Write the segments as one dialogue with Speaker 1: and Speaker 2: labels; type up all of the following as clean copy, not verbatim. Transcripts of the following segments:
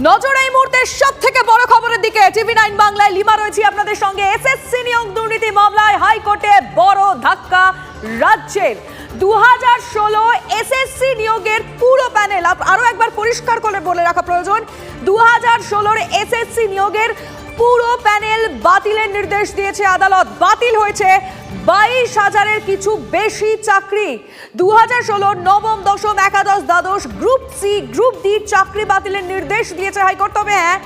Speaker 1: নজর এই মুহূর্তে সব থেকে বড় খবরের দিকে। টিভি9 বাংলায় লিমা রয়েছে আপনাদের সঙ্গে। এসএসসি নিয়োগ দুর্নীতি মামলায় হাইকোর্টে বড় ধাক্কা রাজ্যের। 2016 এসএসসি নিয়োগের পুরো প্যানেল, আরো একবার পরিষ্কার করে বলে রাখা প্রয়োজন, 2016 এসএসসি নিয়োগের পুরো প্যানেল বাতিলের নির্দেশ দিয়েছে আদালত। বাতিল হয়েছে 22,000-এর কিছু বেশি চাকরি। 2016 নবম, দশম, একাদশ, দ্বাদশ, গ্রুপ সি, গ্রুপ ডি চাকরি বাতিলের নির্দেশ দিয়েছে হাইকোর্ট। তবে হ্যাঁ,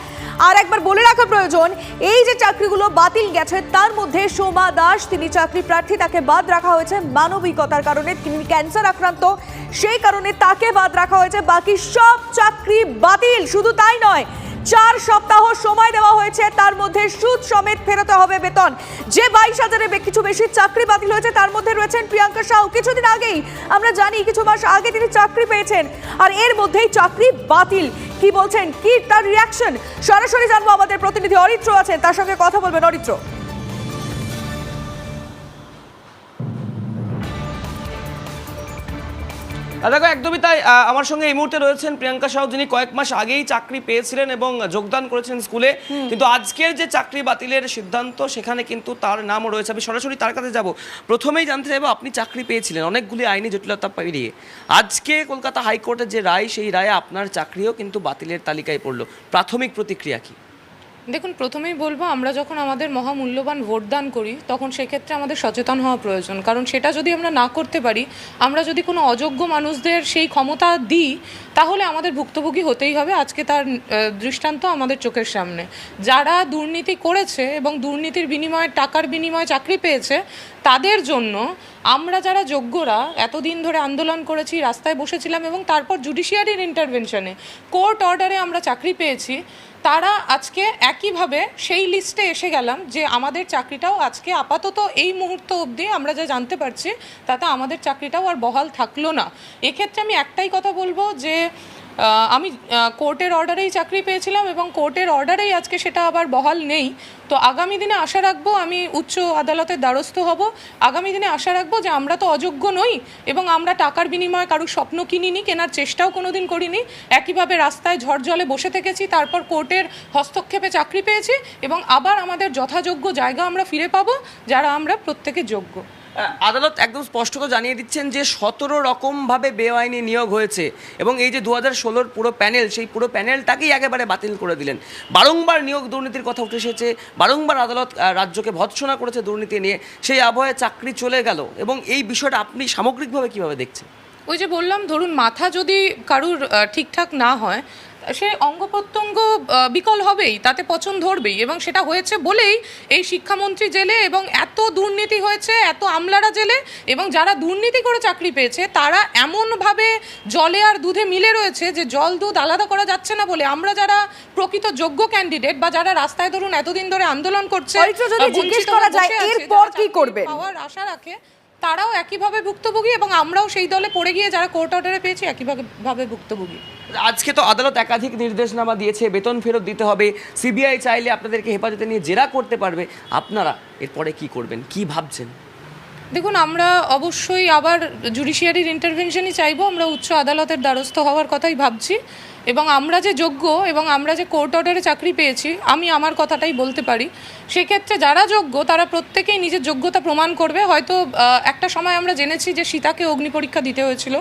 Speaker 1: আর একবার বলে রাখা প্রয়োজন, এই যে চাকরিগুলো বাতিল গেছে তার মধ্যে সোমা দাস, তিনি চাকরি প্রার্থী, তাকে বাদ রাখা হয়েছে মানবিকতার কারণে। তিনি ক্যান্সার আক্রান্ত, সেই কারণে তাকে বাদ রাখা হয়েছে। বাকি সব চাকরি বাতিল। শুধু তাই নয়, 4 সপ্তাহ সময় দেওয়া হয়েছে, তার মধ্যে সুদ সমেত ফেরতে হবে বেতন। যে 22,000-এর কিছু বেশি চাকরি বাতিল হয়েছে তার মধ্যে রয়েছেন প্রিয়াঙ্কা সাউ। কিছুদিন আগেই আমরা জানি, কিছু মাস আগে তিনি চাকরি পেয়েছেন, আর এর মধ্যেই চাকরি বাতিল। কি বলছেন, কি তার রিয়াকশন, সরাসরি জানবো। আমাদের প্রতিনিধি অরিত্র আছেন, তার সঙ্গে কথা বলবেন। অরিত্র,
Speaker 2: দেখো একদমই তাই। আমার সঙ্গে এই মুহূর্তে রয়েছেন প্রিয়াঙ্কা সাউ, যিনি কয়েক মাস আগেই চাকরি পেয়েছিলেন এবং যোগদান করেছেন স্কুলে। কিন্তু আজকের যে চাকরি বাতিলের সিদ্ধান্ত, সেখানে কিন্তু তার নামও রয়েছে। আমি সরাসরি তার কাছে যাব। প্রথমেই জানতে চাইবো, আপনি চাকরি পেয়েছিলেন অনেকগুলি আইনি জটিলতা পেরিয়ে, আজকে কলকাতা হাইকোর্টের যে রায়, সেই রায়ে আপনার চাকরিও কিন্তু বাতিলের তালিকায় পড়লো। প্রাথমিক প্রতিক্রিয়া কি?
Speaker 3: দেখুন, প্রথমেই বলবো, আমরা যখন আমাদের মহামূল্যবান ভোটদান করি তখন সেক্ষেত্রে আমাদের সচেতন হওয়া প্রয়োজন। কারণ সেটা যদি আমরা না করতে পারি, আমরা যদি কোনো অযোগ্য মানুষদের সেই ক্ষমতা দিই, তাহলে আমাদের ভুক্তভোগী হতেই হবে। আজকে তার দৃষ্টান্ত আমাদের চোখের সামনে। যারা দুর্নীতি করেছে এবং দুর্নীতির বিনিময়ে, টাকার বিনিময়ে চাকরি পেয়েছে, তাদের জন্য আমরা যারা যোগ্যরা এতদিন ধরে আন্দোলন করেছি, রাস্তায় বসেছিলাম এবং তারপর জুডিশিয়ারির ইন্টারভেনশনে কোর্ট অর্ডারে আমরা চাকরি পেয়েছি, তারা আজকে একইভাবে সেই লিস্টে এসে গেলাম যে আমাদের চাকরিটাও আজকে আপাতত এই মুহূর্ত অবধি আমরা যা জানতে পারছি তাতে আমাদের চাকরিটাও আর বহাল থাকলো না। এক্ষেত্রে আমি একটাই কথা বলবো যে আমি কোর্টের অর্ডারেই চাকরি পেয়েছিলাম এবং কোর্টের অর্ডারেই আজকে সেটা আবার বহাল নেই। তো আগামী দিনে আশা রাখবো, আমি উচ্চ আদালতের দ্বারস্থ হব। আগামী দিনে আশা রাখবো যে আমরা তো অযোগ্য নই এবং আমরা টাকার বিনিময়ে কারুর স্বপ্ন কিনিনি, কেনার চেষ্টাও কোনোদিন করিনি। একইভাবে রাস্তায় ঝড় জলে বসে থেকেছি, তারপর কোর্টের হস্তক্ষেপে চাকরি পেয়েছি এবং আবার আমাদের যথাযোগ্য জায়গা আমরা ফিরে পাবো, যারা আমরা প্রত্যেকে যোগ্য।
Speaker 2: আদালত একদম স্পষ্টত জানিয়ে দিচ্ছেন যে 17 রকমভাবে বেআইনি নিয়োগ হয়েছে এবং এই যে 2016 পুরো প্যানেল, সেই পুরো প্যানেলটাকেই একেবারে বাতিল করে দিলেন। বারংবার নিয়োগ দুর্নীতির কথা উঠে এসেছে, বারংবার আদালত রাজ্যকে ভৎসনা করেছে দুর্নীতি নিয়ে। সেই আবহে চাকরি চলে গেল এবং এই বিষয়টা আপনি সামগ্রিকভাবে কিভাবে দেখছেন?
Speaker 3: ওই যে বললাম, ধরুন মাথা যদি কারুর ঠিকঠাক না হয়, সে অঙ্গ প্রত্যঙ্গ বিকল হবেই, তাতে পচন ধরবেই। এবং সেটা হয়েছে বলেই এই শিক্ষামন্ত্রী জেলে এবং এত দুর্নীতি হয়েছে, এত আমলারা জেলে, এবং যারা দুর্নীতি করে চাকরি পেয়েছে তারা এমনভাবে জলে আর দুধে মিলে রয়েছে যে জল দুধ আলাদা করা যাচ্ছে না বলে আমরা যারা প্রকৃত যোগ্য ক্যান্ডিডেট বা যারা রাস্তায় ধরুন এতদিন ধরে আন্দোলন করছে,
Speaker 1: এরপর কি করবে
Speaker 3: পাওয়ার আশা রাখে, তারাও একইভাবে ভুক্তভোগী এবং আমরাও সেই দলে পড়ে গিয়ে যারা কোর্ট অর্ডারে পেয়েছি একইভাবে ভুক্তভোগী।
Speaker 2: আজকে তো আদালত একাধিক নির্দেশনামা দিয়েছে, বেতন ফেরত দিতে হবে, সিবিআই চাইলে আপনাদেরকে হেফাজতে নিয়ে জেরা করতে পারবে। আপনারা এরপরে কি করবেন, কি ভাবছেন?
Speaker 3: দেখুন, আমরা অবশ্যই আবার জুডিশিয়ারির ইন্টারভেনশনই চাইবো। আমরা উচ্চ আদালতের দ্বারস্থ হওয়ার কথাই ভাবছি এবং আমরা যে যোগ্য এবং আমরা যে কোর্ট অর্ডারে চাকরি পেয়েছি, আমি আমার কথাটাই বলতে পারি। সেক্ষেত্রে যারা যোগ্য তারা প্রত্যেকেই নিজের যোগ্যতা প্রমাণ করবে। হয়তো একটা সময় আমরা জেনেছি যে সীতাকে অগ্নি পরীক্ষা দিতে হয়েছিল।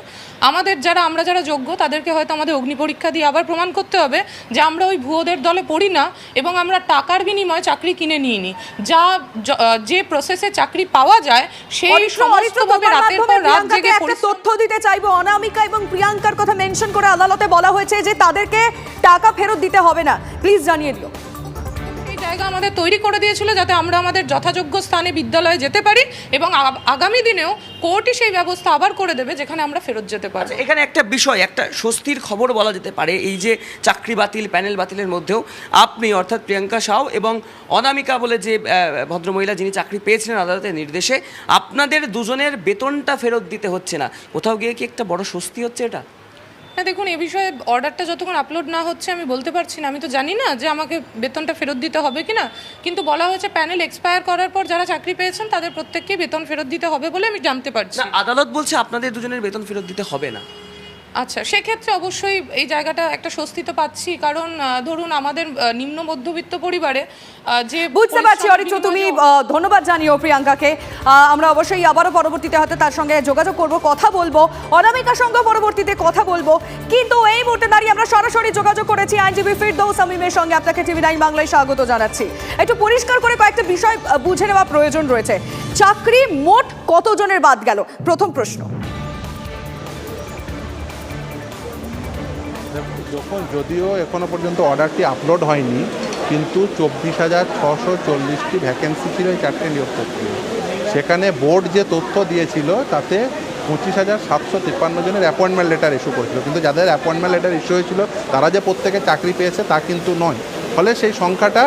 Speaker 3: আমরা যারা যোগ্য তাদেরকে হয়তো আমাদের অগ্নি পরীক্ষা দিয়ে আবার প্রমাণ করতে হবে যে আমরা ওই ভুয়োদের দলে পড়ি না এবং আমরা টাকার বিনিময়ে চাকরি কিনে নিইনি। যে প্রসেসে চাকরি পাওয়া যায় সেই সমস্তভাবে রাতের পর রাত জেগে
Speaker 1: তথ্য দিতে চাইবো। অনামিকা এবং প্রিয়াঙ্কার কথা মেনশন করে আদালতে বলা হয়েছে যে তাদেরকে টাকা ফেরত দিতে হবে না। প্লিজ জানিয়ে দিও।
Speaker 3: জায়গা আমাদের তৈরি করে দিয়েছিল যাতে আমরা আমাদের যথাযোগ্য স্থানে বিদ্যালয়ে যেতে পারি এবং আগামী দিনেও কোর্টই সেই ব্যবস্থা আবার করে দেবে যেখানে আমরা ফেরত যেতে পারি।
Speaker 2: এখানে একটা বিষয়, একটা স্বস্তির খবর বলা যেতে পারে, এই যে চাকরি বাতিল, প্যানেল বাতিলের মধ্যেও আপনি অর্থাৎ প্রিয়াঙ্কা সাউ এবং অনামিকা বলে যে ভদ্রমহিলা, যিনি চাকরি পেয়েছিলেন আদালতের নির্দেশে, আপনাদের দুজনের বেতনটা ফেরত দিতে হচ্ছে না। কোথাও গিয়ে কি একটা বড় স্বস্তি হচ্ছে এটা?
Speaker 3: না, দেখুন, এ বিষয়ে অর্ডারটা যতক্ষণ আপলোড না হচ্ছে আমি বলতে পারছি না। আমি তো জানি না যে আমাকে বেতনটা ফেরত দিতে হবে কিনা, কিন্তু বলা হয়েছে প্যানেল এক্সপায়ার করার পর যারা চাকরি পেয়েছেন তাদের প্রত্যেককে বেতন ফেরত দিতে হবে বলে আমি জানতে পারছি।
Speaker 2: আদালত বলছে আপনাদের দুজনের বেতন ফেরত দিতে হবে না।
Speaker 3: আচ্ছা, সেক্ষেত্রে অবশ্যই এই জায়গাটা একটা স্বস্তিতে পাচ্ছি, কারণ ধরুন আমাদের নিম্ন মধ্যবিত্ত পরিবারে যে
Speaker 1: বুঝতে পারছি
Speaker 3: পরিশ্রমের
Speaker 1: অরিত্র, তুমি
Speaker 3: বিনিময়ে
Speaker 1: ধন্যবাদ জানিও প্রিয়াঙ্কাকে। আমরা অবশ্যই আবারও পরবর্তীতে হয়তো তার সঙ্গে যোগাযোগ করব, কথা বলবো, অনামিকার সঙ্গে পরবর্তীতে কথা বলবো। কিন্তু এই মুহূর্তে দাঁড়িয়ে আমরা সরাসরি যোগাযোগ করেছি আইনজীবী ফিরদৌস আমিমের সঙ্গে। আপনাকে টিভি9 বাংলায় স্বাগত জানাচ্ছি। একটু পরিষ্কার করে কয়েকটা বিষয় বুঝে নেওয়া প্রয়োজন রয়েছে। চাকরি মোট কতজনের বাদ গেল, প্রথম প্রশ্ন।
Speaker 4: যদিও এখনো পর্যন্ত অর্ডারটি আপলোড হয়নি, কিন্তু 24,640টি ভ্যাকেন্সি ছিল এই 4টে নিয়োগ প্রক্রিয়া। সেখানে বোর্ড যে তথ্য দিয়েছিল তাতে 25,753 জনের অ্যাপয়েন্টমেন্ট লেটার ইস্যু করেছিল, কিন্তু যাদের অ্যাপয়েন্টমেন্ট লেটার ইস্যু হয়েছিল তারা যে প্রত্যেকে চাকরি পেয়েছে তা কিন্তু নয়। ফলে সেই সংখ্যাটা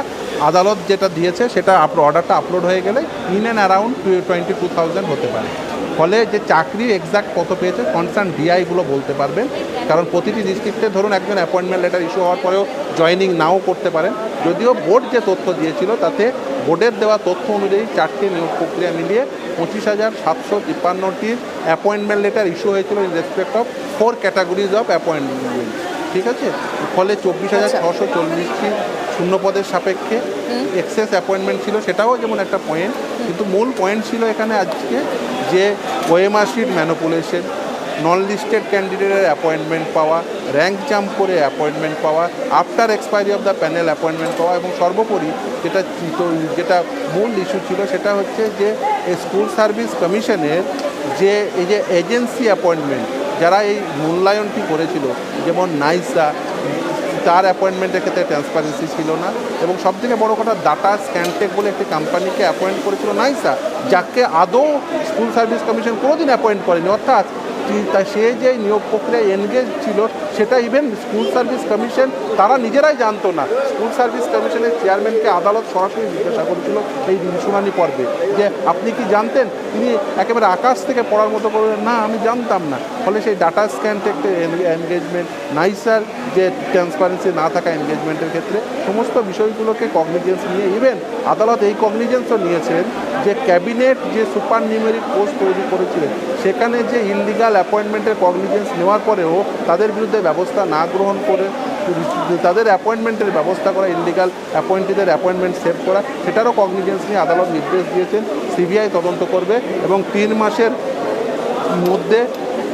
Speaker 4: আদালত যেটা দিয়েছে সেটা অর্ডারটা আপলোড হয়ে গেলে ইন অ্যান্ড অ্যারাউন্ড 22,000 হতে পারে। ফলে যে চাকরি এক্সাক্ট কত পেয়েছে কনসার্ন ডিআইগুলো বলতে পারবেন, কারণ প্রতিটি ডিস্ট্রিক্টে ধরুন একজন অ্যাপয়েন্টমেন্ট লেটার ইস্যু হওয়ার পরেও জয়েনিং নাও করতে পারেন। যদিও বোর্ড যে তথ্য দিয়েছিল তাতে বোর্ডের দেওয়া তথ্য অনুযায়ী 4টে নিয়োগ প্রক্রিয়া মিলিয়ে 25,753টির অ্যাপয়েন্টমেন্ট লেটার ইস্যু হয়েছিল in respect of 4 categories of appointment. ঠিক আছে, ফলে 24,640টি শূন্য পদের সাপেক্ষে এক্সেস অ্যাপয়েন্টমেন্ট ছিল, সেটাও যেমন একটা পয়েন্ট। কিন্তু মূল পয়েন্ট ছিল এখানে আজকে যে OMR sheet manipulation, non listed ক্যান্ডিডেটের অ্যাপয়েন্টমেন্ট পাওয়া, র্যাঙ্ক জাম্প করে অ্যাপয়েন্টমেন্ট পাওয়া, after expiry of the panel appointment পাওয়া, এবং সর্বোপরি যেটা মূল ইস্যু ছিল সেটা হচ্ছে যে স্কুল সার্ভিস কমিশনের যে এই যে এজেন্সি অ্যাপয়েন্টমেন্ট যারা এই মূল্যায়নটি করেছিল, যেমন নাইসা, তার অ্যাপয়েন্টমেন্টের ক্ষেত্রে ট্রান্সপারেন্সি ছিল না। এবং সবথেকে বড় কথা, ডাটা স্ক্যানটেক বলে একটি কোম্পানিকে অ্যাপয়েন্ট করেছিল নাইসা, যাকে আদৌ স্কুল সার্ভিস কমিশন কোনোদিন অ্যাপয়েন্ট করেনি। অর্থাৎ সে যে নিয়োগ প্রক্রিয়ায় এনগেজ ছিল সেটা ইভেন স্কুল সার্ভিস কমিশন তারা নিজেরাই জানতো না। স্কুল সার্ভিস কমিশনের চেয়ারম্যানকে আদালত সরাসরি জিজ্ঞাসা করেছিল এই শুনানি পর্বে যে আপনি কি জানতেন? তিনি একেবারে আকাশ থেকে পড়ার মতো করলেন, না আমি জানতাম না। ফলে সেই ডাটা স্ক্যান টেকতে এনগেজমেন্ট, নাইসার যে ট্রান্সপারেন্সি না থাকা এনগেজমেন্টের ক্ষেত্রে সমস্ত বিষয়গুলোকে কগনিজেন্স নিয়ে ইভেন আদালত এই কগনিজেন্সও নিয়েছেন যে ক্যাবিনেট যে সুপার নিউমেরিক পোস্ট তৈরি করেছিলেন সেখানে যে ইললিগাল অ্যাপয়েন্টমেন্টের কগনিজেন্স নেওয়ার পরেও তাদের বিরুদ্ধে ব্যবস্থা না গ্রহণ করে তাদের অ্যাপয়েন্টমেন্টের ব্যবস্থা করা, ইললিগাল অ্যাপয়েন্টিদের অ্যাপয়েন্টমেন্ট সেভ করা, সেটারও কগনিজেন্স নিয়ে আদালত নির্দেশ দিয়েছেন। সিবিআই তদন্ত করবে এবং 3 মাসের মধ্যে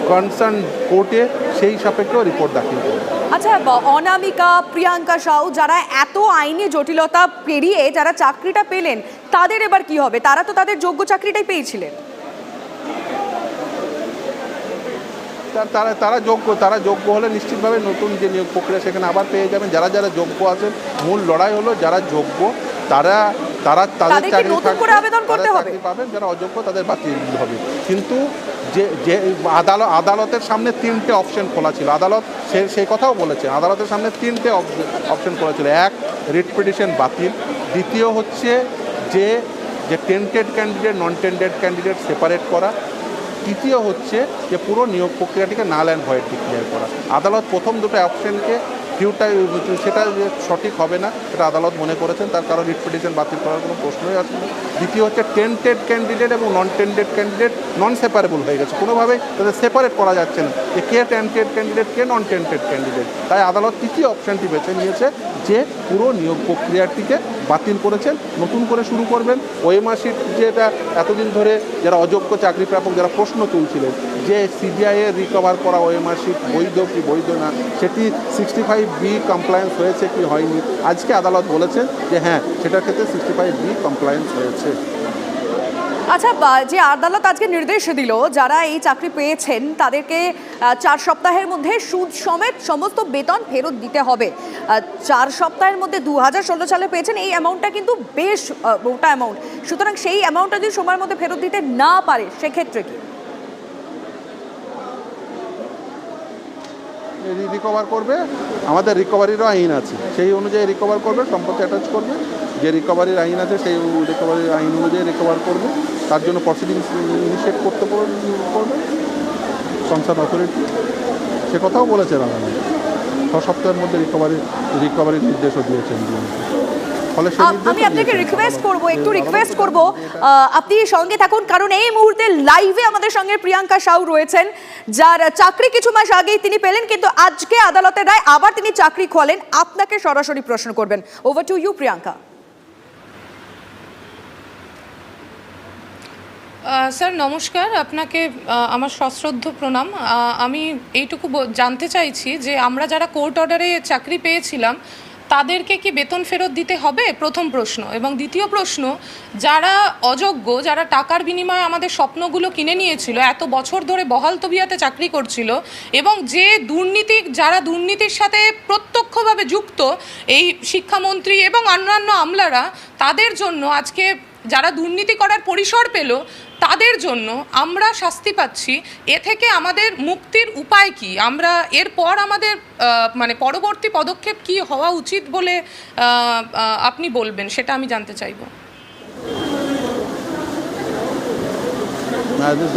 Speaker 4: কনসার্ন কোর্টে সেই সাপেক্ষেও রিপোর্ট দাখিল করবে।
Speaker 1: আচ্ছা, অনামিকা, প্রিয়াঙ্কা সাউ যারা এত আইনি জটিলতা পেরিয়ে যারা চাকরিটা পেলেন, তাদের এবার কি হবে? তারা তো তাদের যোগ্য চাকরিটাই পেয়েছিলেন।
Speaker 4: তারা যোগ্য হলে নিশ্চিতভাবে নতুন যে নিয়োগ প্রক্রিয়া সেখানে আবার পেয়ে যাবেন। যারা যোগ্য আছেন, মূল লড়াই হলো যারা যোগ্য তারা তাদের চাকরি পাবেন, যারা অযোগ্য তাদের বাতিল হবে। কিন্তু যে আদালতের সামনে 3টে অপশন খোলা ছিল, আদালত সেই কথাও বলেছে, আদালতের সামনে 3টে অপশন খোলা ছিল। এক, রিট পিটিশন বাতিল। দ্বিতীয় হচ্ছে যে tainted candidate, non tainted candidate separate করা। তৃতীয় হচ্ছে যে পুরো নিয়োগ প্রক্রিয়াটিকে নাল অ্যান্ড ভয়েড ডিক্লেয়ার করা। আদালত প্রথম দুটো অপশনকে সেটা সঠিক হবে না, এটা আদালত মনে করেছেন, তার কারণ রিট পিটিশন বাতিল করার কোনো প্রশ্নই আসে না। দ্বিতীয় হচ্ছে টেন্টেড ক্যান্ডিডেট এবং নন টেন্টেড ক্যান্ডিডেট নন সেপারেবল হয়ে গেছে, কোনোভাবেই তাদের সেপারেট করা যাচ্ছে না যে কে টেন্টেড ক্যান্ডিডেট কে নন টেন্টেড ক্যান্ডিডেট। তাই আদালত তৃতীয় অপশনটি বেছে নিয়েছে যে পুরো নিয়োগ প্রক্রিয়াটিকে বাতিল করেছেন, নতুন করে শুরু করবেন। ওএমআর শিট যেটা এতদিন ধরে যারা অযোগ্য চাকরি প্রাপক যারা প্রশ্ন তুলছিলেন যে সিবিআইয়ের রিকভার করা ওএমআর শিট বৈধ কি বৈধ না, সেটি 65B কমপ্লায়েন্স হয়েছে কি হয়নি, আজকে আদালত বলেছেন যে হ্যাঁ সেটার ক্ষেত্রে 65B কমপ্লায়েন্স হয়েছে।
Speaker 1: আচ্ছা, যে আদালত আজকে নির্দেশ দিল যারা এই চাকরি পেয়েছেন তাদেরকে 4 সপ্তাহের মধ্যে সুদ সমেত সমস্ত বেতন ফেরত দিতে হবে। 4 সপ্তাহের মধ্যে 2016 সালে পেয়েছেন, এই অ্যামাউন্টটা কিন্তু বেশ মোটা অ্যামাউন্ট। সুতরাং সেই অ্যামাউন্টটা যদি সময়ের মধ্যে ফেরত দিতে না পারে সেক্ষেত্রে কি
Speaker 4: রিকভার করবে? আমাদের রিকভারিরও আইন আছে, সেই অনুযায়ী রিকভার করবে, সম্পত্তি অ্যাটাচ করবে। যে রিকভারির আইন আছে সেই রিকভারির আইন অনুযায়ী রিকভার করবে। তার জন্য প্রসিডিংস ইনিশিয়েট করতে করবে কনসার্ন অথরিটি, সে কথাও বলেছেন আদালত। 6 সপ্তাহের মধ্যে রিকভারির নির্দেশও দিয়েছেন। ফলে সেই
Speaker 1: আমি
Speaker 4: নির্দেশও
Speaker 1: আপনাকে
Speaker 4: দিয়েছেন।
Speaker 1: রিকোয়েস্ট করব, একটু রিকোয়েস্ট করব, আপনি সঙ্গে থাকুন, কারণ এই মুহূর্তে লাইভে আমাদের সঙ্গে প্রিয়াঙ্কা সাউ রয়েছেন, যার চাকরি কিছু মাস আগেই তিনি পেলেন, কিন্তু আজকে আদালতের রায় আবার তিনি চাকরি খোয়ালেন। আপনাকে সরাসরি প্রশ্ন করবেন। Over to you Priyanka.
Speaker 3: Sir নমস্কার, আপনাকে আমার সশ্রদ্ধ প্রণাম। আমি এইটুকু জানতে চাইছি যে আমরা যারা কোর্ট অর্ডারে চাকরি পেয়েছিলাম তাদেরকে কি বেতন ফেরত দিতে হবে, প্রথম প্রশ্ন। এবং দ্বিতীয় প্রশ্ন, যারা অযোগ্য, যারা টাকার বিনিময়ে আমাদের স্বপ্নগুলো কিনে নিয়েছিল, এত বছর ধরে বহাল তবিয়াতে চাকরি করছিল, এবং যে যারা দুর্নীতির সাথে প্রত্যক্ষভাবে যুক্ত, এই শিক্ষামন্ত্রী এবং অন্যান্য আমলারা, তাদের জন্য আজকে যারা দুর্নীতি করার পরিসর পেল, তাদের জন্য আমরা শাস্তি পাচ্ছি। এ থেকে আমাদের মুক্তির উপায় কি? আমরা এরপর আমাদের মানে পরবর্তী পদক্ষেপ কি হওয়া উচিত বলে আপনি বলবেন, সেটা আমি জানতে চাইবো।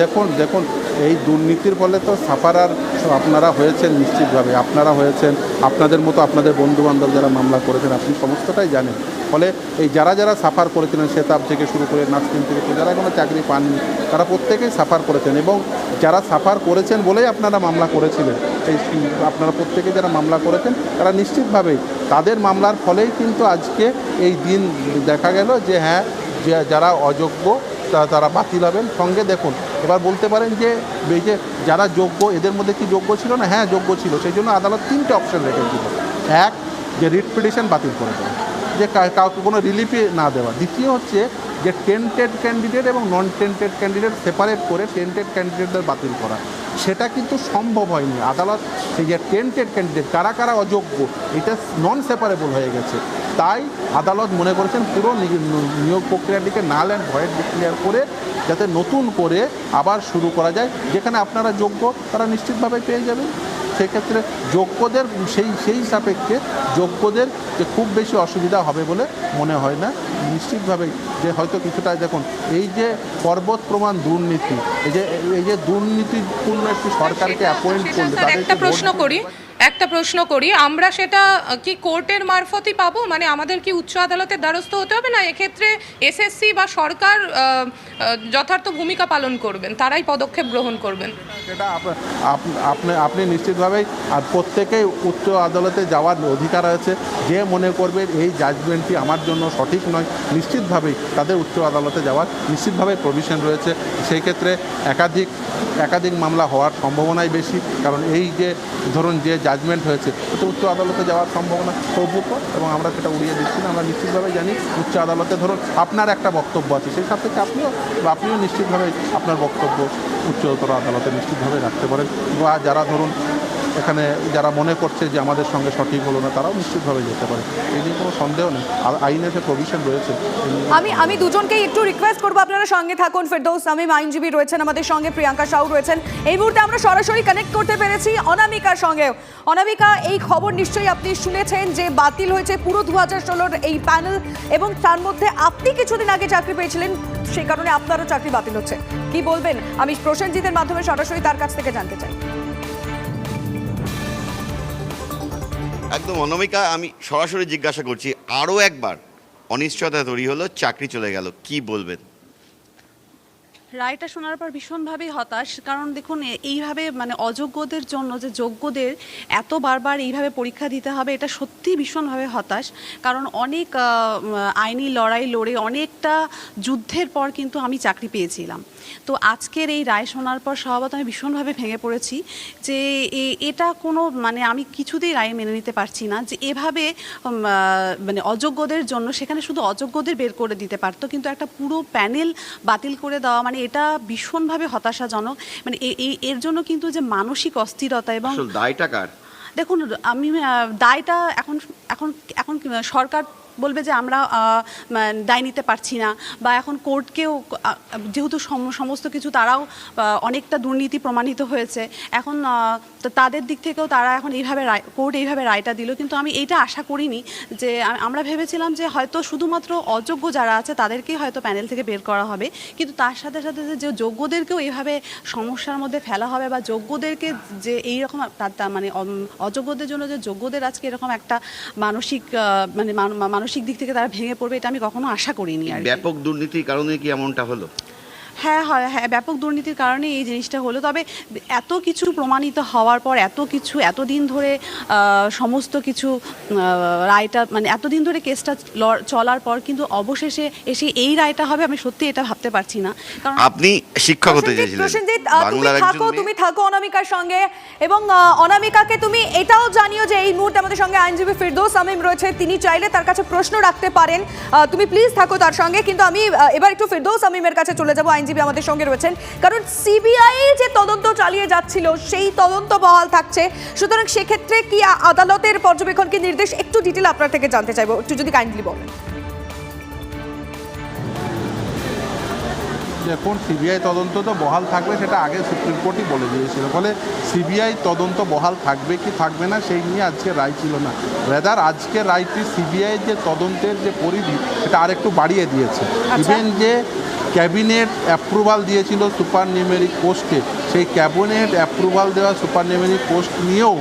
Speaker 4: দেখুন এই দুর্নীতির ফলে তো সাফারার আপনারা হয়েছেন, নিশ্চিতভাবে আপনারা হয়েছেন, আপনাদের মতো আপনাদের বন্ধুবান্ধব যারা মামলা করেছেন, আপনি সমস্তটাই জানেন। ফলে এই যারা সাফার করেছিলেন, সেতাব থেকে শুরু করে নার্সিং থেকে যারা কোনো চাকরি পাননি, তারা প্রত্যেকেই সাফার করেছেন, এবং যারা সাফার করেছেন বলেই আপনারা মামলা করেছিলেন। এই আপনারা প্রত্যেকে যারা মামলা করেছেন তারা নিশ্চিতভাবেই তাদের মামলার ফলেই কিন্তু আজকে এই দিন দেখা গেল যে হ্যাঁ, যারা অযোগ্য তারা বাতিল হবেন। সঙ্গে দেখুন, এবার বলতে পারেন যে এই যে যারা যোগ্য, এদের মধ্যে কি যোগ্য ছিল না? হ্যাঁ, যোগ্য ছিল। সেই জন্য আদালত 3টে অপশন রেখেছিল। এক, যে রিট পিটিশন বাতিল করে দেওয়া, যে কাউকে কোনো রিলিফই না দেওয়া। দ্বিতীয় হচ্ছে যে টেন্টেড ক্যান্ডিডেট এবং নন টেন্টেড ক্যান্ডিডেট সেপারেট করে টেন্টেড ক্যান্ডিডেটদের বাতিল করা। সেটা কিন্তু সম্ভব হয়নি। আদালত সেই যে টেন্টেড ক্যান্ডিডেট কারা অযোগ্য, এটা নন সেপারেবল হয়ে গেছে। তাই আদালত মনে করেছেন পুরো নিয়োগ প্রক্রিয়াটিকে নাল অ্যান্ড ভয়েড ডিক্লেয়ার করে যাতে নতুন করে আবার শুরু করা যায়। যেখানে আপনারা যোগ্য তারা নিশ্চিতভাবে পেয়ে যাবেন। সেক্ষেত্রে যোগ্যদের সেই সাপেক্ষে যোগ্যদের যে খুব বেশি অসুবিধা হবে বলে মনে হয় না। নিশ্চিতভাবেই যে হয়তো কিছুটা, দেখুন এই যে পর্বত প্রমাণ দুর্নীতি, এই যে দুর্নীতিপূর্ণ একটি সরকারকে অ্যাপয়েন্ট করলে
Speaker 3: একটা প্রশ্ন করি, আমরা সেটা কি কোর্টের মারফতই পাবো? মানে আমাদের কি উচ্চ আদালতের দ্বারস্থ হতে হবে, না এক্ষেত্রে এসএসসি বা সরকার যথার্থ ভূমিকা পালন করবেন, তারাই পদক্ষেপ গ্রহণ করবেন?
Speaker 4: সেটা আপনি নিশ্চিতভাবেই, আর প্রত্যেকেই উচ্চ আদালতে যাওয়ার অধিকার আছে। যে মনে করবে এই জাজমেন্টটি আমার জন্য সঠিক নয়, নিশ্চিতভাবেই তাদের উচ্চ আদালতে যাওয়ার নিশ্চিতভাবে প্রভিশন রয়েছে। সেই ক্ষেত্রে একাধিক মামলা হওয়ার সম্ভাবনাই বেশি, কারণ এই যে ধরুন যে জাজমেন্ট হয়েছে সেটা উচ্চ আদালতে যাওয়ার সম্ভাবনা প্রভূত, এবং আমরা সেটা উড়িয়ে দিচ্ছি না। আমরা নিশ্চিতভাবে জানি উচ্চ আদালতে ধরুন আপনার একটা বক্তব্য আছে, সেই সাপেক্ষে আপনিও নিশ্চিতভাবে আপনার বক্তব্য উচ্চতর আদালতে নিশ্চিতভাবে রাখতে পারেন। বা যারা ধরুন এখানে যারা মনে করছে যে আমাদের সঙ্গে সঠিক হলো না, তারাও নিশ্চিতভাবে যেতে পারে। এই নিয়ে কোনো সন্দেহ নেই, আইনের যে প্রভিশন রয়েছে।
Speaker 1: আমি দুজনকেই একটু রিকোয়েস্ট করবো, আপনারা সঙ্গে থাকুন। ফেরদৌস তামিম আইনজীবী রয়েছেন আমাদের সঙ্গে, প্রিয়াঙ্কা সাউ রয়েছেন। এই মুহূর্তে আমরা সরাসরি কানেক্ট করতে পেরেছি অনামিকার সঙ্গে। অনামিকা, এই খবর নিশ্চয়ই আপনি শুনেছেন যে বাতিল হয়েছে পুরো 2016 এই প্যানেল, এবং তার মধ্যে আপনি কিছুদিন আগে চাকরি পেয়েছিলেন, সেই কারণে আপনারও চাকরি বাতিল হচ্ছে। কি বলবেন? আমি প্রসেনজিতের মাধ্যমে সরাসরি তার কাছ থেকে জানতে চাই।
Speaker 5: একদম অনামিকা, আমি সরাসরি জিজ্ঞাসা করছি, আরও একবার অনিশ্চয়তা তৈরি হলো, চাকরি চলে গেল, কি বলবেন?
Speaker 6: রায়টা শোনার পর ভীষণভাবেই হতাশ। কারণ দেখুন, এইভাবে মানে অযোগ্যদের জন্য যে যোগ্যদের এত বারবার এইভাবে পরীক্ষা দিতে হবে, এটা সত্যিই ভীষণভাবে হতাশ। কারণ অনেক আইনি লড়াই লড়ে অনেকটা যুদ্ধের পর কিন্তু আমি চাকরি পেয়েছিলাম। তো আজকের এই রায় শোনার পর স্বভাবত আমি ভীষণভাবে ভেঙে পড়েছি যে এটা কোনো মানে আমি কিছুতেই রায় মেনে নিতে পারছি না যে এভাবে মানে অযোগ্যদের জন্য, সেখানে শুধু অযোগ্যদের বের করে দিতে পারতো, কিন্তু একটা পুরো প্যানেল বাতিল করে দেওয়া, মানে এটা ভীষণভাবে হতাশাজনক। মানে এর জন্য কিন্তু যে মানসিক অস্থিরতা এবং
Speaker 5: দায়টা কার?
Speaker 6: দেখুন, আমি দায়টা এখন সরকার বলবে যে আমরা দায় নিতে পারছি না, বা এখন কোর্টকেও যেহেতু সমস্ত কিছু তারাও অনেকটা দুর্নীতি প্রমাণিত হয়েছে, এখন তাদের দিক থেকেও তারা এখন কোর্ট এইভাবে রায়টা দিল। কিন্তু আমি এইটা আশা করিনি। যে আমরা ভেবেছিলাম যে হয়তো শুধুমাত্র অযোগ্য যারা আছে তাদেরকেই হয়তো প্যানেল থেকে বের করা হবে, কিন্তু তার সাথে সাথে যে যোগ্যদেরকেও এইভাবে সমস্যার মধ্যে ফেলা হবে, বা যোগ্যদেরকে যে এইরকম মানে অযোগ্যদের জন্য যে যোগ্যদের আজকে এরকম একটা মানসিক মানে মানসিক দিক থেকে তারা ভেঙে পড়বে এটা আমি কখনো আশা করিনি আর কি।
Speaker 5: ব্যাপক দুর্নীতির কারণে কি এমনটা হলো?
Speaker 6: হ্যাঁ হয়, হ্যাঁ ব্যাপক দুর্নীতির কারণে এই জিনিসটা হলো। তবে এত কিছু প্রমাণিত হওয়ার পর, এতদিন ধরে সমস্ত কিছু রায়টা মানে এতদিন ধরে কেসটা চলার পর কিন্তু অবশেষে এসে এই রায়টা হবে, আমি সত্যি এটা ভাবতে পারছি না। কারণ
Speaker 5: আপনি শিক্ষক হতে চেয়েছিলেন,
Speaker 1: প্রসেনজিৎ,
Speaker 5: বাংলার
Speaker 1: তুমি থাকো অনামিকার সঙ্গে, এবং অনামিকাকে তুমি এটাও জানিও যে এই মুহূর্তে আমাদের সঙ্গে আইনজীবী ফিরদৌস শামীম রয়েছে, তিনি চাইলে তার কাছে প্রশ্ন রাখতে পারেন। তুমি প্লিজ থাকো তার সঙ্গে। কিন্তু আমি এবার একটু ফিরদৌস শামীমের কাছে চলে যাবো, আইনজীবী আমাদের সঙ্গে রয়েছেন, কারণ সিবিআই যে তদন্ত চালিয়ে যাচ্ছিল সেই তদন্ত বহাল থাকছে। সুতরাং সেক্ষেত্রে কি আদালতের পর্যবেক্ষণ কি নির্দেশ, একটু ডিটেল আপনার থেকে জানতে চাইবো, একটু যদি কাইন্ডলি বলেন।
Speaker 4: এখন সিবিআই তদন্ত তো বহাল থাকবে, সেটা আগে সুপ্রিম কোর্টই বলে দিয়েছিল। ফলে সিবিআই তদন্ত বহাল থাকবে কি থাকবে না সেই নিয়ে আজকে রায় ছিল না। রেদার আজকে রায়টি সিবিআই যে তদন্তের যে পরিধি সেটা আরেকটু বাড়িয়ে দিয়েছে। ইভেন যে ক্যাবিনেট অ্যাপ্রুভাল দিয়েছিল সুপার নিউমেরিক পোস্টে, সেই ক্যাবিনেট অ্যাপ্রুভাল দেওয়া সুপার নিউমেরিক পোস্ট নিয়েও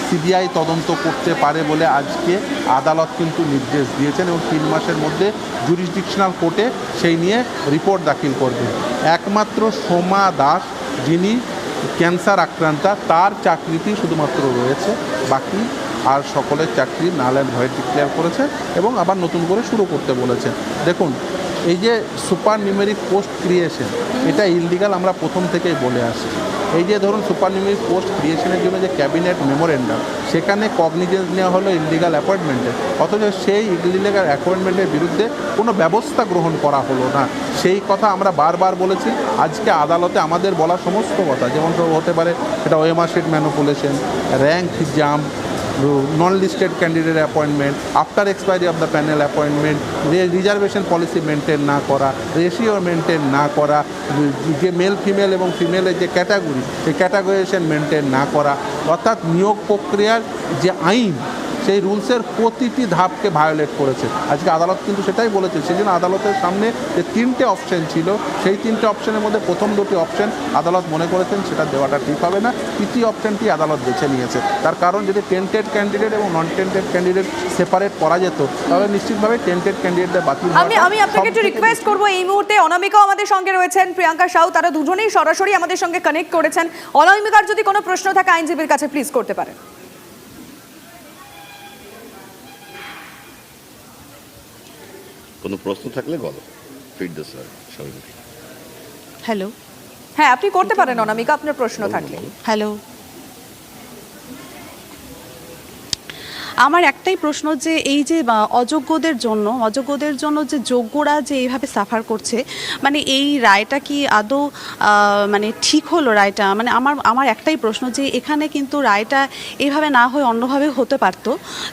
Speaker 4: সিবিআই তদন্ত করতে পারে বলে আজকে আদালত কিন্তু নির্দেশ দিয়েছেন, এবং 3 মাসের মধ্যে জুরিসডিকশনাল কোর্টে সেই নিয়ে রিপোর্ট দাখিল করবেন। একমাত্র সোমা দাস, যিনি ক্যান্সার আক্রান্তা, তার চাকরিতেই শুধুমাত্র রয়েছে, বাকি আর সকলের চাকরি নাল অ্যান্ড ভয়েড ডিক্লেয়ার করেছে এবং আবার নতুন করে শুরু করতে বলেছে। দেখুন, এই যে সুপার নিউমেরিক পোস্ট ক্রিয়েশন, এটা ইললিগাল, আমরা প্রথম থেকেই বলে আসছি। এই যে ধরুন সুপার নিউমেরিক পোস্ট ক্রিয়েশনের জন্য যে ক্যাবিনেট মেমোরেন্ডাম, সেখানে কগনিজেন্স নেওয়া হলো ইললিগাল অ্যাপয়েন্টমেন্টের, অথচ সেই ইললিগাল অ্যাপয়েন্টমেন্টের বিরুদ্ধে কোনো ব্যবস্থা গ্রহণ করা হলো না। সেই কথা আমরা বারবার বলেছি। আজকে আদালতে আমাদের বলা সমস্ত কথা, যেমন হতে পারে সেটা OMR sheet manipulation, rank jump, non listed candidate appointment, after expiry of the panel appointment, reservation policy maintain না করা, রেশিও মেনটেন না করা, যে মেল ফিমেল এবং ফিমেলের যে ক্যাটাগরি, সেই ক্যাটাগরিজেশন মেনটেন না করা, অর্থাৎ নিয়োগ প্রক্রিয়ার যে আইন, সেই রুলসের প্রতিটি ধাপকে ভায়োলেট করেছে। আজকে আদালত কিন্তু সেটাই বলেছে। সেই জন্য আদালতের সামনে যে 3টে অপশন ছিল, সেই 3টে অপশনের মধ্যে প্রথম 2টি অপশন আদালত মনে করেছেন সেটা দেওয়াটা ঠিক হবে না, 3য় অপশনটি আদালত বেছে নিয়েছে। তার কারণ যদি টেন্টেড ক্যান্ডিডেট এবং নন টেন্টেড ক্যান্ডিডেট সেপারেট করা যেত, তাহলে নিশ্চিতভাবে টেন্টেড ক্যান্ডিডেটদের বাতিল।
Speaker 1: আমি আপনাকে একটু রিকোয়েস্ট করবো, এই মুহূর্তে অনামিকাও আমাদের সঙ্গে রয়েছেন, প্রিয়াঙ্কা সাউ, তারা দুজনেই সরাসরি আমাদের সঙ্গে কানেক্ট করেছেন। অনামিকার যদি কোনো প্রশ্ন থাকে আইনজীবীর কাছে প্লিজ করতে পারেন।
Speaker 5: কোনো প্রশ্ন থাকলে বলো, ফিরদৌস সবাই।
Speaker 6: হ্যালো,
Speaker 1: হ্যাঁ আপনি করতে পারেন অনামিকা, আপনার প্রশ্ন থাকলে।
Speaker 6: হ্যালো, আমার একটাই প্রশ্ন যে এই যে অযোগ্যদের জন্য যে যোগ্যরা যে এইভাবে সাফার করছে, মানে এই রায়টা কি আদৌ মানে ঠিক হলো রায়টা? মানে আমার একটাই প্রশ্ন যে এখানে কিন্তু রায়টা এইভাবে না হয়ে অন্যভাবে হতে পারতো।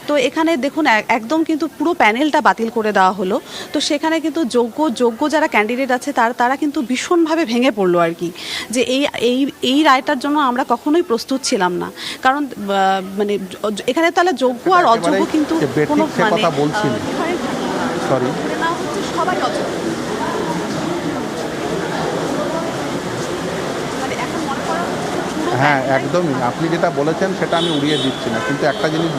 Speaker 6: তো এখানে দেখুন একদম কিন্তু পুরো প্যানেলটা বাতিল করে দেওয়া হলো। তো সেখানে কিন্তু যোগ্য যারা ক্যান্ডিডেট আছে তারা কিন্তু ভীষণভাবে ভেঙে পড়লো আর কি, যে এই রায়টার জন্য আমরা কখনোই প্রস্তুত ছিলাম না। কারণ মানে এখানে তাহলে যোগ্য আর অযোগ্য কিন্তু কোনো মানে
Speaker 4: কথা বলছিলেন, সরি
Speaker 6: না হচ্ছে সবাই অযোগ্য। মানে এখন মনে করা
Speaker 4: হ্যাঁ একদমই, আপনি যেটা বলেছেন সেটা আমি উড়িয়ে দিচ্ছি না, কিন্তু একটা জিনিস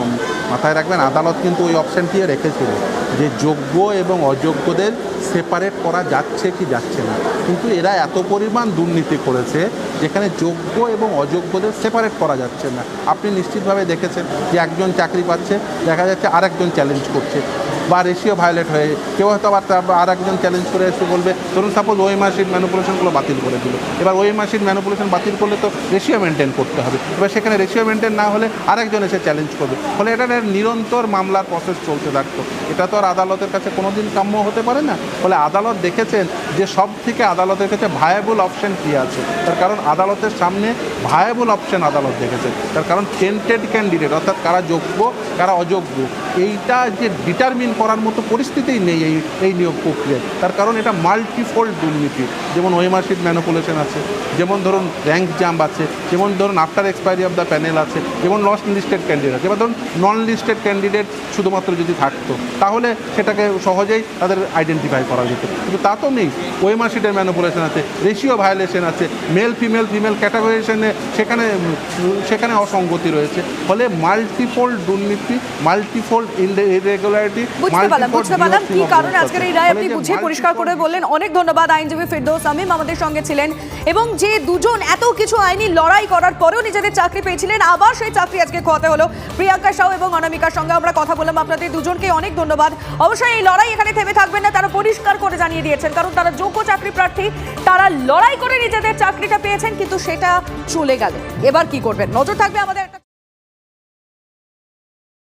Speaker 4: মাথায় রাখবেন, আদালত কিন্তু ওই অপশনটিও রেখেছিল যে যোগ্য এবং অযোগ্যদের সেপারেট করা যাচ্ছে কি যাচ্ছে না। কিন্তু এরা এত পরিমাণ দুর্নীতি করেছে যেখানে যোগ্য এবং অযোগ্যদের সেপারেট করা যাচ্ছে না। আপনি নিশ্চিতভাবে দেখেছেন যে একজন চাকরি পাচ্ছে, দেখা যাচ্ছে আরেকজন চ্যালেঞ্জ করছে, বা রেশিও ভায়োলেট হয়ে কেউ হয়তো আর একজন চ্যালেঞ্জ করে এসে বলবে, ধরুন সাপোজ ওএমআর শিট ম্যানিপুলেশনগুলো বাতিল করে দিল। এবার ওএমআর শিট ম্যানিপুলেশন বাতিল করলে তো রেশিও মেনটেন করতে হবে, এবার সেখানে রেশিও মেনটেন না হলে আরেকজন এসে চ্যালেঞ্জ করবে, ফলে এটা নিরন্তর মামলার প্রসেস চলতে থাকতো। এটা তো আর আদালতের কাছে কোনোদিন কাম্য হতে পারে না। ফলে আদালত দেখেছেন যে সব থেকে আদালতের কাছে ভায়াবল অপশন কী আছে, তার কারণ আদালতের সামনে ভায়াবল অপশন আদালত দেখেছে। তার কারণ টেন্টেড ক্যান্ডিডেট, অর্থাৎ কারা যোগ্য কারা অযোগ্য, এইটা যে ডিটারমিন করার মতো পরিস্থিতিই নেই এই নিয়োগ প্রক্রিয়ায়। তার কারণ এটা মাল্টিফোল্ড দুর্নীতি, যেমন ওএমআর শিট ম্যানিপুলেশন আছে, যেমন ধরুন র্যাঙ্ক জাম্প আছে, যেমন ধরুন after expiry of the panel আছে, যেমন লিস্টেড ক্যান্ডিডেট আছে। এবার ধরুন নন লিস্টেড ক্যান্ডিডেট শুধুমাত্র যদি থাকতো তাহলে সেটাকে সহজেই তাদের আইডেন্টিফাই করা যেত, কিন্তু তা তো নেই। ওএমআর শিটের ম্যানিপুলেশন আছে, রেশিও ভায়োলেশন আছে, মেল ফিমেল ক্যাটাগরিজেশনে সেখানে অসঙ্গতি রয়েছে। ফলে মাল্টিফোল্ড দুর্নীতি, মাল্টিফোল্ড ইরেগুলারিটি
Speaker 1: বুঝতে পারলাম কি কারণে আজকের এই রায় আপনি
Speaker 4: ফলে যে
Speaker 1: বুঝিয়ে পরিষ্কার করে বললেন। অনেক ধন্যবাদ আইনজীবী ফিরদৌস আমিম আমাদের সঙ্গে ছিলেন। এবং যে দুজন এত কিছু আইনি লড়াই করার পরেও নিজেদের চাকরি পেয়েছিলেন, আবার সেই চাকরি আজকে খোয়াতে হলো। প্রিয়াঙ্কা সাউ এবং অনামিকার সঙ্গে আমরা কথা বললাম। আপনাদের দুজনকে অনেক ধন্যবাদ। অবশ্যই এই লড়াই এখানে থেমে থাকবেন না, তারা পরিষ্কার করে জানিয়ে দিয়েছেন, কারণ তারা যোগ্য চাকরি প্রার্থী, তারা লড়াই করে নিজেদের চাকরিটা পেয়েছেন, কিন্তু সেটা চলে গেল। এবার কি করবেন, নজর থাকবে আমাদের।